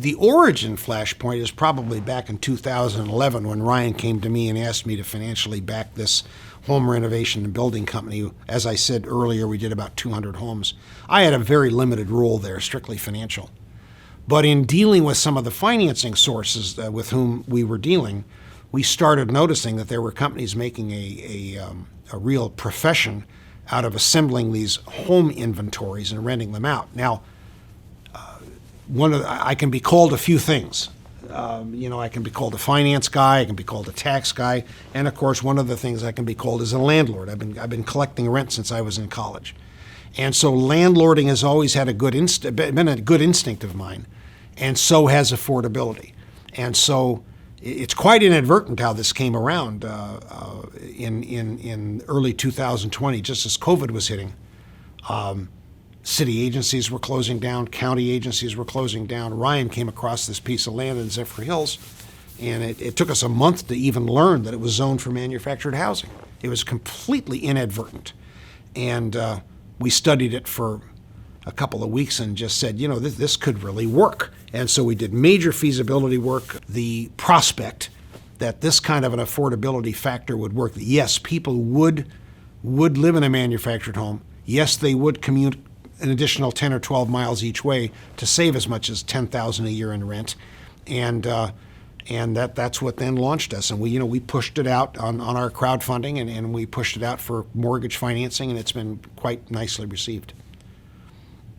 the origin flashpoint is probably back in 2011 when Ryan came to me and asked me to financially back this home renovation and building company. As I said earlier, we did about 200 homes. I had a very limited role there, strictly financial. But in dealing with some of the financing sources with whom we were dealing, we started noticing that there were companies making a real profession out of assembling these home inventories and renting them out. Now, I can be called a few things. I can be called a finance guy, I can be called a tax guy, and of course, one of the things I can be called is a landlord. I've been collecting rent since I was in college, and so landlording has always had been a good instinct of mine, and so has affordability, and so it's quite inadvertent how this came around in early 2020, just as COVID was hitting. City agencies were closing down, county agencies were closing down. Ryan came across this piece of land in Zephyr Hills, and it took us a month to even learn that it was zoned for manufactured housing. It was completely inadvertent. And we studied it for a couple of weeks and just said, this could really work. And so we did major feasibility work. The prospect that this kind of an affordability factor would work, that yes, people would live in a manufactured home. Yes, they would commute an additional 10 or 12 miles each way to save as much as $10,000 a year in rent, and that's what then launched us. And we pushed it out on our crowdfunding, and we pushed it out for mortgage financing, and it's been quite nicely received.